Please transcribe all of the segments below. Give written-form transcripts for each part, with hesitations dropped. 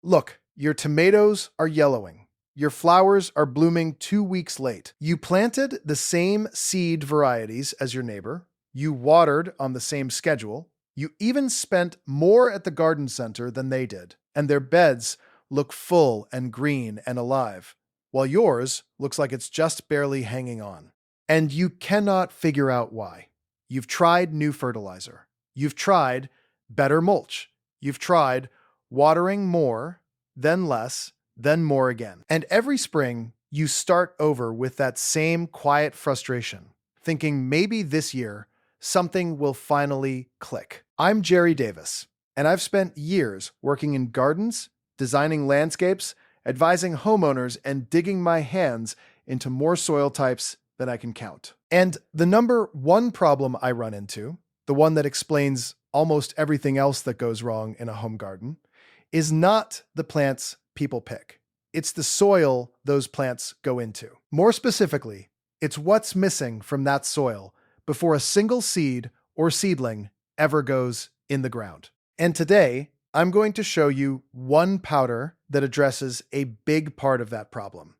Look, your tomatoes are yellowing. Your flowers are blooming 2 weeks late. You planted the same seed varieties as your neighbor. You watered on the same schedule. You even spent more at the garden center than they did. And their beds look full and green and alive, while yours looks like it's just barely hanging on. And you cannot figure out why. You've tried new fertilizer. You've tried better mulch. You've tried watering more, then less, then more again. And every spring, you start over with that same quiet frustration, thinking maybe this year something will finally click. I'm Jerry Davis, and I've spent years working in gardens, designing landscapes, advising homeowners, and digging my hands into more soil types than I can count. And the number one problem I run into, the one that explains almost everything else that goes wrong in a home garden, is not the plants people pick. It's the soil those plants go into. More specifically, it's what's missing from that soil before a single seed or seedling ever goes in the ground. And today, I'm going to show you one powder that addresses a big part of that problem.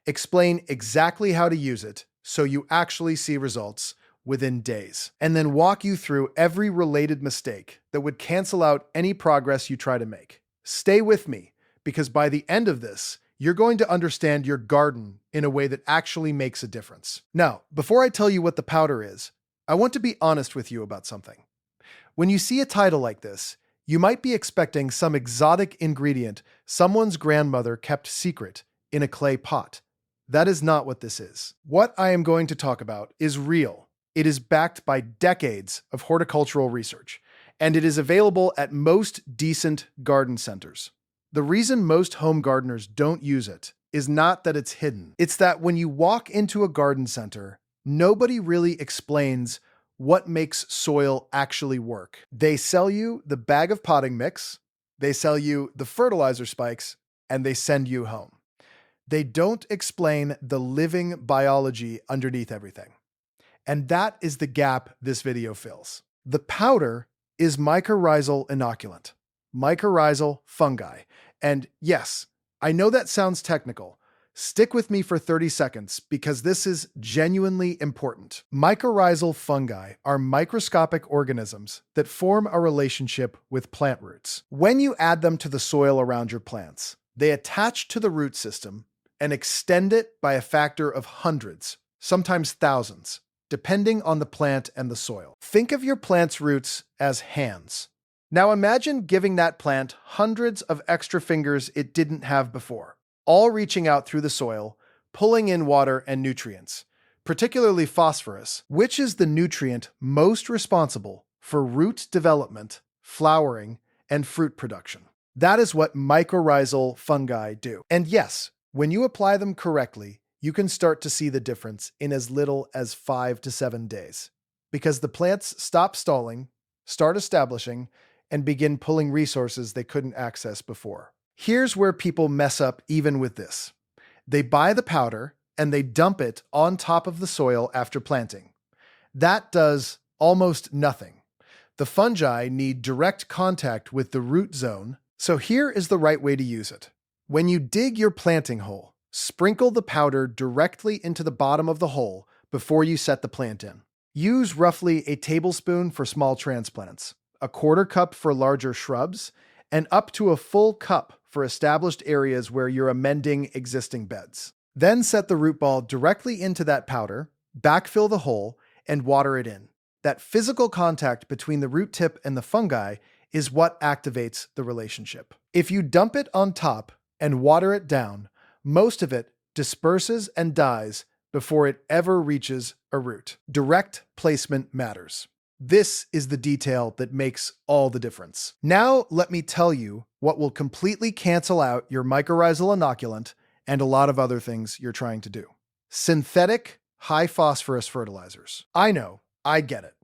Explain exactly how to use it so you actually see results within days, and then walk you through every related mistake that would cancel out any progress you try to make. Stay with me, because by the end of this, you're going to understand your garden in a way that actually makes a difference. Now, before I tell you what the powder is, I want to be honest with you about something. When you see a title like this, you might be expecting some exotic ingredient someone's grandmother kept secret in a clay pot. That is not what this is. What I am going to talk about is real. It is backed by decades of horticultural research, and it is available at most decent garden centers. The reason most home gardeners don't use it is not that it's hidden. It's that when you walk into a garden center, nobody really explains what makes soil actually work. They sell you the bag of potting mix, they sell you the fertilizer spikes, and they send you home. They don't explain the living biology underneath everything. And that is the gap this video fills. The powder is mycorrhizal inoculant, mycorrhizal fungi. And yes, I know that sounds technical. Stick with me for 30 seconds because this is genuinely important. Mycorrhizal fungi are microscopic organisms that form a relationship with plant roots. When you add them to the soil around your plants, they attach to the root system and extend it by a factor of hundreds, sometimes thousands, depending on the plant and the soil. Think of your plant's roots as hands. Now imagine giving that plant hundreds of extra fingers it didn't have before, all reaching out through the soil, pulling in water and nutrients, particularly phosphorus, which is the nutrient most responsible for root development, flowering, and fruit production. That is what mycorrhizal fungi do. And yes, when you apply them correctly, you can start to see the difference in as little as 5 to 7 days, because the plants stop stalling, start establishing, and begin pulling resources they couldn't access before. Here's where people mess up even with this. They buy the powder and they dump it on top of the soil after planting. That does almost nothing. The fungi need direct contact with the root zone, so here is the right way to use it. When you dig your planting hole, sprinkle the powder directly into the bottom of the hole before you set the plant in. Use roughly a tablespoon for small transplants, a quarter cup for larger shrubs, and up to a full cup for established areas where you're amending existing beds. Then set the root ball directly into that powder, backfill the hole, and water it in. That physical contact between the root tip and the fungi is what activates the relationship. If you dump it on top and water it down, most of it disperses and dies before it ever reaches a root. Direct placement matters. This is the detail that makes all the difference. Now, let me tell you what will completely cancel out your mycorrhizal inoculant and a lot of other things you're trying to do. Synthetic high phosphorus fertilizers. I know, I get it.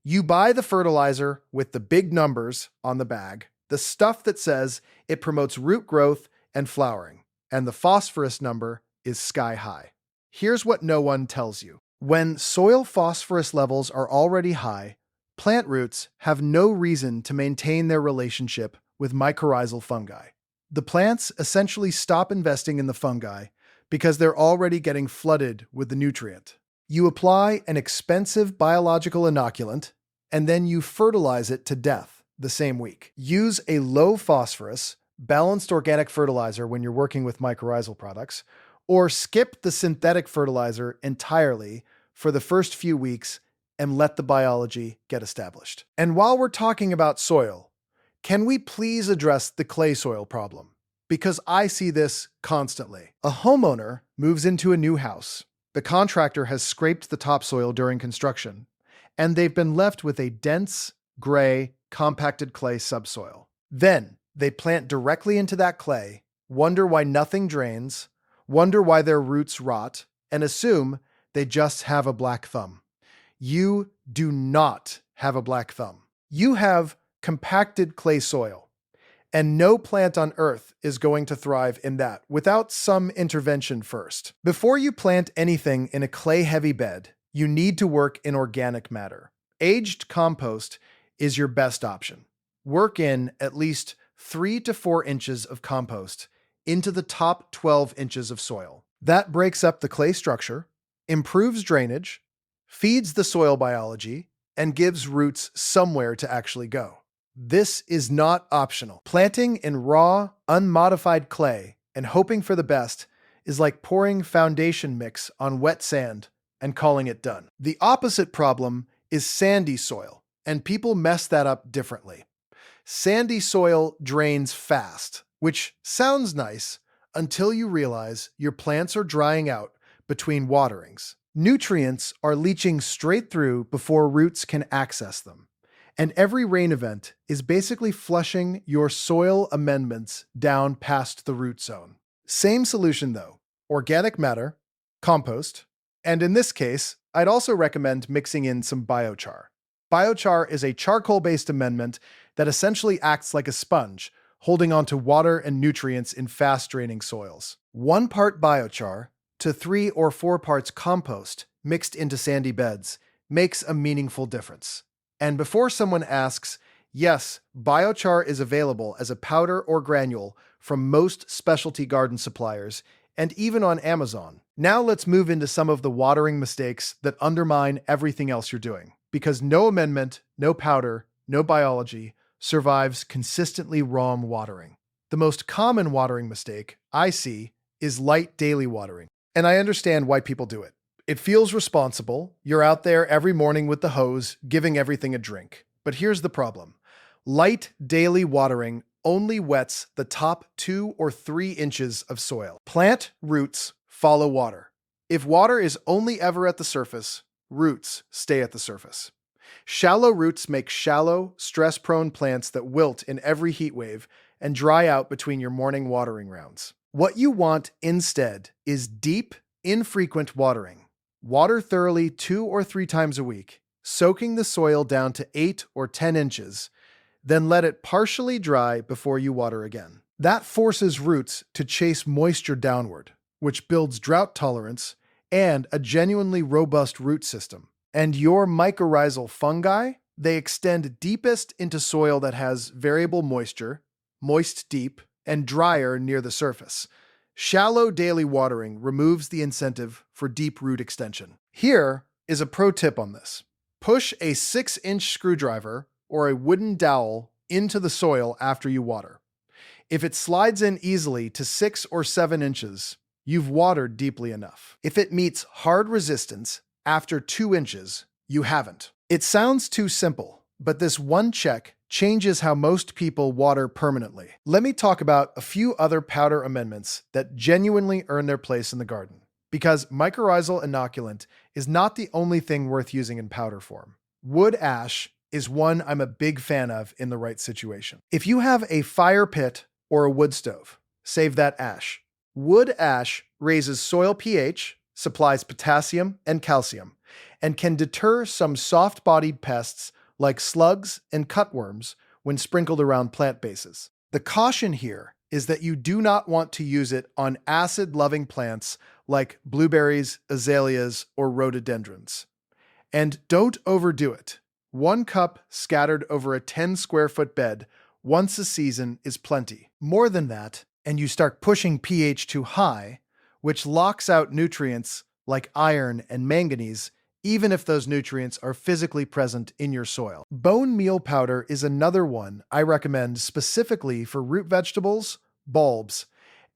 You buy the fertilizer with the big numbers on the bag, the stuff that says it promotes root growth and flowering, and the phosphorus number is sky high. Here's what no one tells you. When soil phosphorus levels are already high, plant roots have no reason to maintain their relationship with mycorrhizal fungi. The plants essentially stop investing in the fungi because they're already getting flooded with the nutrient. You apply an expensive biological inoculant, and then you fertilize it to death the same week. Use a low phosphorus, balanced organic fertilizer when you're working with mycorrhizal products, or skip the synthetic fertilizer entirely for the first few weeks and let the biology get established. And while we're talking about soil, can we please address the clay soil problem? Because I see this constantly. A homeowner moves into a new house. The contractor has scraped the topsoil during construction, and they've been left with a dense, gray, compacted clay subsoil. Then they plant directly into that clay, wonder why nothing drains, wonder why their roots rot, and assume they just have a black thumb. You do not have a black thumb. You have compacted clay soil, and no plant on Earth is going to thrive in that without some intervention first. Before you plant anything in a clay-heavy bed, you need to work in organic matter. Aged compost is your best option. Work in at least 3 to 4 inches of compost into the top 12 inches of soil. That breaks up the clay structure, improves drainage, feeds the soil biology, and gives roots somewhere to actually go. This is not optional. Planting in raw, unmodified clay and hoping for the best is like pouring foundation mix on wet sand and calling it done. The opposite problem is sandy soil, and people mess that up differently. Sandy soil drains fast, which sounds nice until you realize your plants are drying out between waterings. Nutrients are leaching straight through before roots can access them. And every rain event is basically flushing your soil amendments down past the root zone. Same solution though, organic matter, compost, and in this case, I'd also recommend mixing in some biochar. Biochar is a charcoal-based amendment that essentially acts like a sponge, holding onto water and nutrients in fast-draining soils. 1 part biochar to 3 or 4 parts compost mixed into sandy beds makes a meaningful difference. And before someone asks, yes, biochar is available as a powder or granule from most specialty garden suppliers and even on Amazon. Now let's move into some of the watering mistakes that undermine everything else you're doing. Because no amendment, no powder, no biology survives consistently wrong watering. The most common watering mistake I see is light daily watering. And I understand why people do it. It feels responsible. You're out there every morning with the hose, giving everything a drink. But here's the problem. Light daily watering only wets the top 2 or 3 inches of soil. Plant roots follow water. If water is only ever at the surface, roots stay at the surface. Shallow roots make shallow, stress-prone plants that wilt in every heat wave and dry out between your morning watering rounds. What you want instead is deep, infrequent watering. Water thoroughly 2 or 3 times a week, soaking the soil down to 8 or 10 inches, then let it partially dry before you water again. That forces roots to chase moisture downward, which builds drought tolerance and a genuinely robust root system. And your mycorrhizal fungi, they extend deepest into soil that has variable moisture, moist deep, and drier near the surface. Shallow daily watering removes the incentive for deep root extension. Here is a pro tip on this. Push a 6-inch screwdriver or a wooden dowel into the soil after you water. If it slides in easily to 6 or 7 inches, you've watered deeply enough. If it meets hard resistance after 2 inches, you haven't. It sounds too simple, but this one check changes how most people water permanently. Let me talk about a few other powder amendments that genuinely earn their place in the garden. Because mycorrhizal inoculant is not the only thing worth using in powder form. Wood ash is one I'm a big fan of in the right situation. If you have a fire pit or a wood stove, save that ash. Wood ash raises soil pH, supplies potassium and calcium, and can deter some soft-bodied pests like slugs and cutworms when sprinkled around plant bases. The caution here is that you do not want to use it on acid-loving plants like blueberries, azaleas, or rhododendrons. And don't overdo it. 1 cup scattered over a 10 square foot bed once a season is plenty. More than that, and you start pushing pH too high, which locks out nutrients like iron and manganese, even if those nutrients are physically present in your soil. Bone meal powder is another one I recommend specifically for root vegetables, bulbs,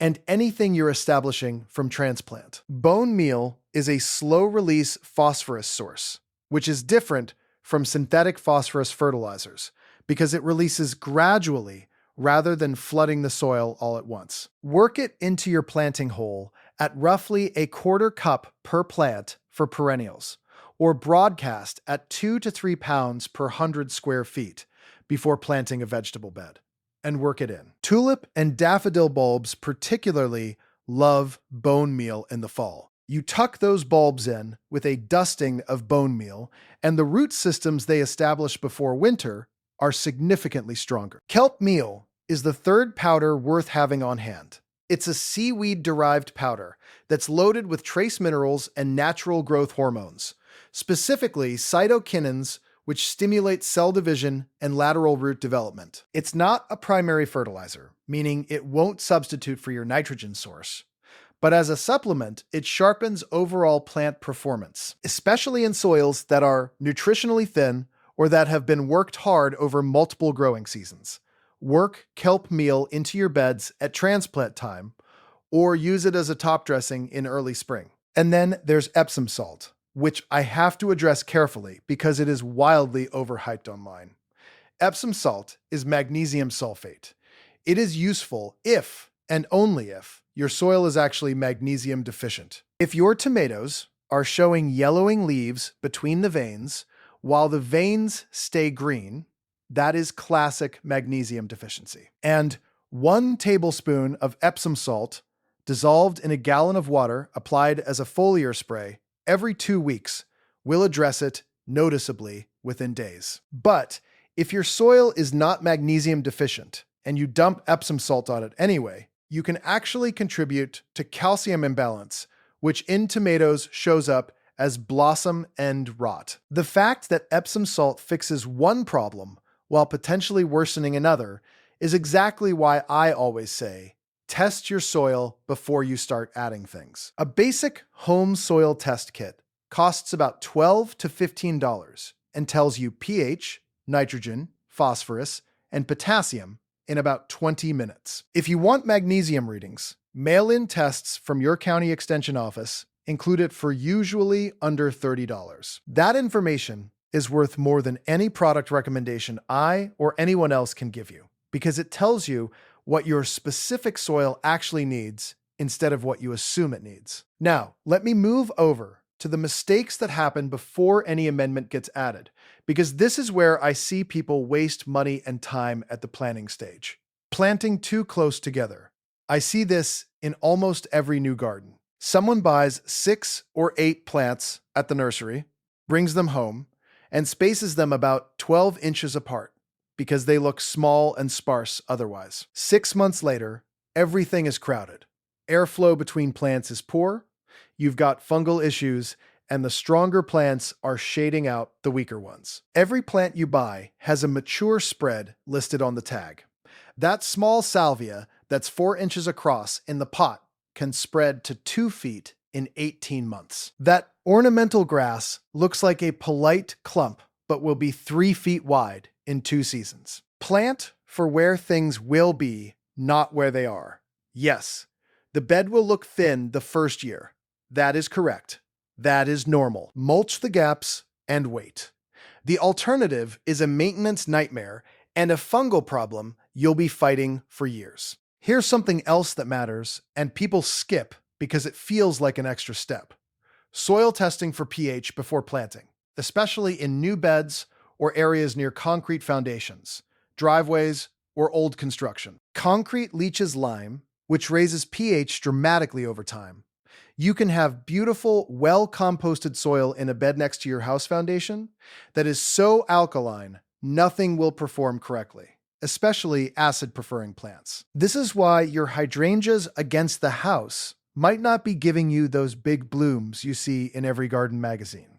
and anything you're establishing from transplant. Bone meal is a slow-release phosphorus source, which is different from synthetic phosphorus fertilizers because it releases gradually rather than flooding the soil all at once. Work it into your planting hole at roughly a quarter cup per plant for perennials, or broadcast at 2 to 3 pounds per 100 square feet before planting a vegetable bed, and work it in. Tulip and daffodil bulbs particularly love bone meal in the fall. You tuck those bulbs in with a dusting of bone meal, and the root systems they establish before winter are significantly stronger. Kelp meal is the third powder worth having on hand. It's a seaweed-derived powder that's loaded with trace minerals and natural growth hormones, specifically cytokinins, which stimulate cell division and lateral root development. It's not a primary fertilizer, meaning it won't substitute for your nitrogen source. But as a supplement, it sharpens overall plant performance, especially in soils that are nutritionally thin or that have been worked hard over multiple growing seasons. Work kelp meal into your beds at transplant time, or use it as a top dressing in early spring. And then there's Epsom salt, which I have to address carefully because it is wildly overhyped online. Epsom salt is magnesium sulfate. It is useful if, and only if, your soil is actually magnesium deficient. If your tomatoes are showing yellowing leaves between the veins, while the veins stay green, that is classic magnesium deficiency. And 1 tablespoon of Epsom salt dissolved in a gallon of water applied as a foliar spray every 2 weeks will address it noticeably within days. But if your soil is not magnesium deficient and you dump Epsom salt on it anyway, you can actually contribute to calcium imbalance, which in tomatoes shows up as blossom end rot. The fact that Epsom salt fixes one problem while potentially worsening another is exactly why I always say, test your soil before you start adding things. A basic home soil test kit costs about $12 to $15 and tells you pH, nitrogen, phosphorus, and potassium in about 20 minutes. If you want magnesium readings, mail-in tests from your county extension office include it for usually under $30. That information is worth more than any product recommendation I or anyone else can give you, because it tells you what your specific soil actually needs instead of what you assume it needs. Now, let me move over to the mistakes that happen before any amendment gets added, because this is where I see people waste money and time at the planting stage. Planting too close together. I see this in almost every new garden. Someone buys 6 or 8 plants at the nursery, brings them home, and spaces them about 12 inches apart because they look small and sparse otherwise. 6 months later, everything is crowded. Airflow between plants is poor, you've got fungal issues, and the stronger plants are shading out the weaker ones. Every plant you buy has a mature spread listed on the tag. That small salvia that's 4 inches across in the pot can spread to 2 feet in 18 months. That ornamental grass looks like a polite clump, but will be 3 feet wide in 2 seasons. Plant for where things will be, not where they are. Yes, the bed will look thin the first year. That is correct. That is normal. Mulch the gaps and wait. The alternative is a maintenance nightmare and a fungal problem you'll be fighting for years. Here's something else that matters, and people skip because it feels like an extra step. Soil testing for pH before planting, especially in new beds or areas near concrete foundations, driveways, or old construction. Concrete leaches lime, which raises pH dramatically over time. You can have beautiful, well-composted soil in a bed next to your house foundation that is so alkaline, nothing will perform correctly, especially acid-preferring plants. This is why your hydrangeas against the house might not be giving you those big blooms you see in every garden magazine.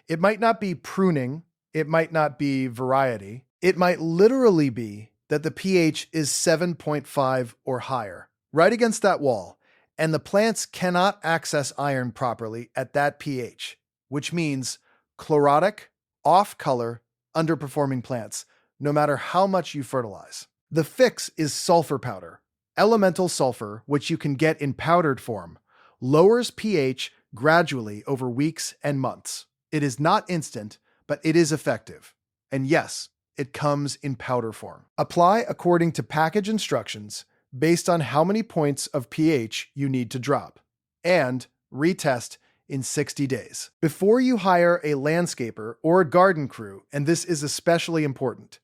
It might not be pruning, it might not be variety, it might literally be that the pH is 7.5 or higher, right against that wall, and the plants cannot access iron properly at that pH, which means chlorotic, off-color, underperforming plants, no matter how much you fertilize. The fix is sulfur powder. Elemental sulfur, which you can get in powdered form, lowers pH gradually over weeks and months. It is not instant, but it is effective. And yes, it comes in powder form. Apply according to package instructions based on how many points of pH you need to drop, and retest in 60 days. Before you hire a landscaper or a garden crew, and this is especially important,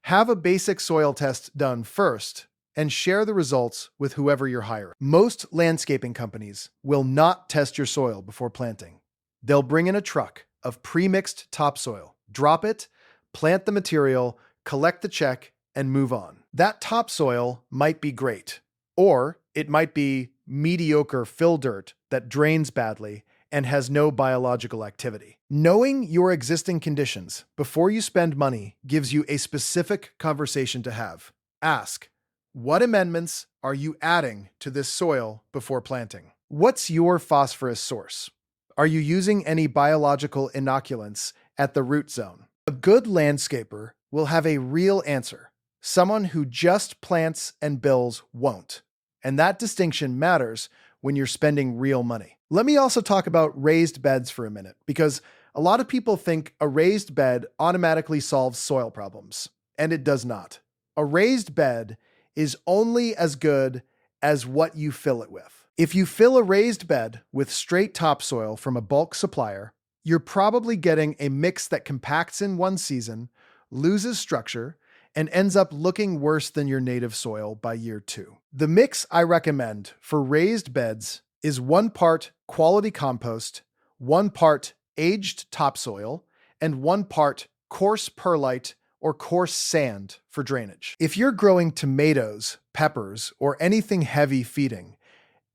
have a basic soil test done first and share the results with whoever you're hiring. Most landscaping companies will not test your soil before planting. They'll bring in a truck of pre-mixed topsoil, drop it, plant the material, collect the check, and move on. That topsoil might be great, or it might be mediocre fill dirt that drains badly and has no biological activity. Knowing your existing conditions before you spend money gives you a specific conversation to have. Ask, what amendments are you adding to this soil before planting? What's your phosphorus source? Are you using any biological inoculants at the root zone? A good landscaper will have a real answer. Someone who just plants and bills won't. And that distinction matters when you're spending real money. Let me also talk about raised beds for a minute, because a lot of people think a raised bed automatically solves soil problems, and it does not. A raised bed is only as good as what you fill it with. If you fill a raised bed with straight topsoil from a bulk supplier, you're probably getting a mix that compacts in one season, loses structure, and ends up looking worse than your native soil by year 2. The mix I recommend for raised beds is 1 part quality compost, 1 part aged topsoil, and 1 part coarse perlite or coarse sand for drainage. If you're growing tomatoes, peppers, or anything heavy feeding,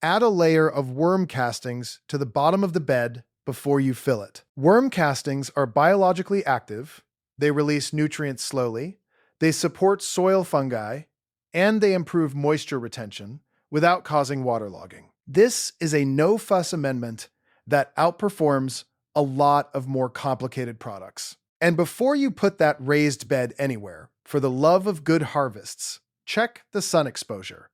add a layer of worm castings to the bottom of the bed before you fill it. Worm castings are biologically active, they release nutrients slowly, they support soil fungi, and they improve moisture retention without causing waterlogging. This is a no-fuss amendment that outperforms a lot of more complicated products. And before you put that raised bed anywhere, for the love of good harvests, check the sun exposure.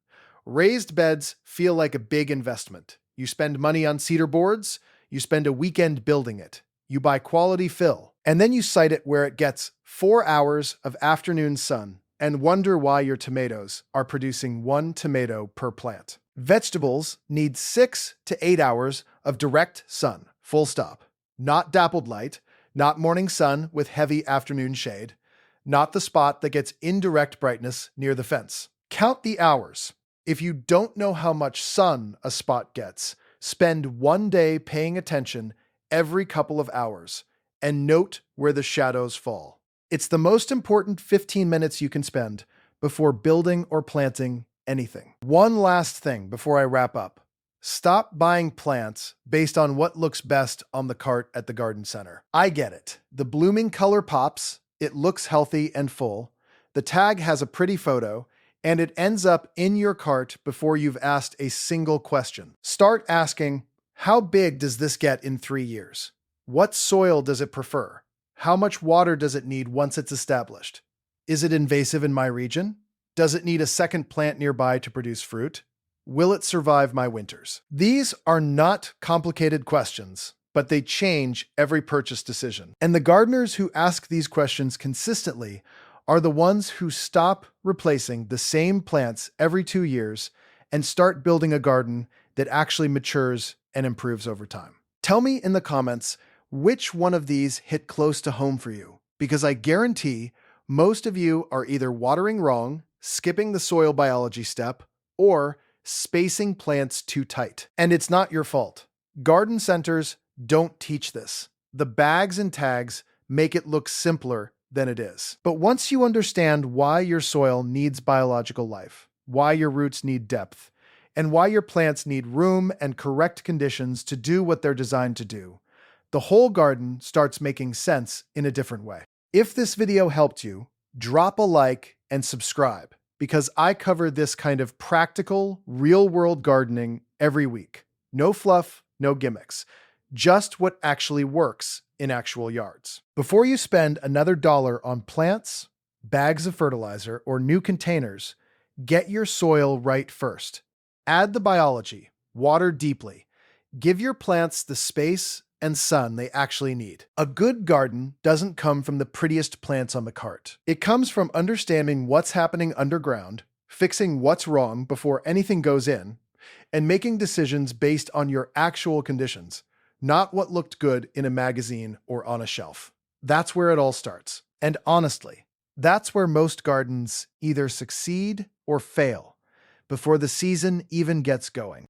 Raised beds feel like a big investment. You spend money on cedar boards, you spend a weekend building it, you buy quality fill, and then you site it where it gets 4 hours of afternoon sun and wonder why your tomatoes are producing 1 tomato per plant. Vegetables need 6 to 8 hours of direct sun, full stop. Not dappled light, not morning sun with heavy afternoon shade, not the spot that gets indirect brightness near the fence. Count the hours. If you don't know how much sun a spot gets, spend 1 day paying attention every couple of hours and note where the shadows fall. It's the most important 15 minutes you can spend before building or planting anything. One last thing before I wrap up. Stop buying plants based on what looks best on the cart at the garden center. I get it. The blooming color pops, it looks healthy and full, the tag has a pretty photo, and it ends up in your cart before you've asked a single question. Start asking, how big does this get in 3 years? What soil does it prefer? How much water does it need once it's established? Is it invasive in my region? Does it need a second plant nearby to produce fruit? Will it survive my winters? These are not complicated questions, but they change every purchase decision. And the gardeners who ask these questions consistently are the ones who stop replacing the same plants every 2 years and start building a garden that actually matures and improves over time. Tell me in the comments which one of these hit close to home for you, because I guarantee most of you are either watering wrong, skipping the soil biology step, or spacing plants too tight. And it's not your fault. Garden centers don't teach this. The bags and tags make it look simpler than it is. But once you understand why your soil needs biological life, why your roots need depth, and why your plants need room and correct conditions to do what they're designed to do, the whole garden starts making sense in a different way. If this video helped you, drop a like and subscribe, because I cover this kind of practical, real-world gardening every week. No fluff, no gimmicks. Just what actually works in actual yards. Before you spend another dollar on plants, bags of fertilizer, or new containers, get your soil right first. Add the biology, water deeply. Give your plants the space and sun they actually need. A good garden doesn't come from the prettiest plants on the cart. It comes from understanding what's happening underground, fixing what's wrong before anything goes in, and making decisions based on your actual conditions, not what looked good in a magazine or on a shelf. That's where it all starts. And honestly, that's where most gardens either succeed or fail before the season even gets going.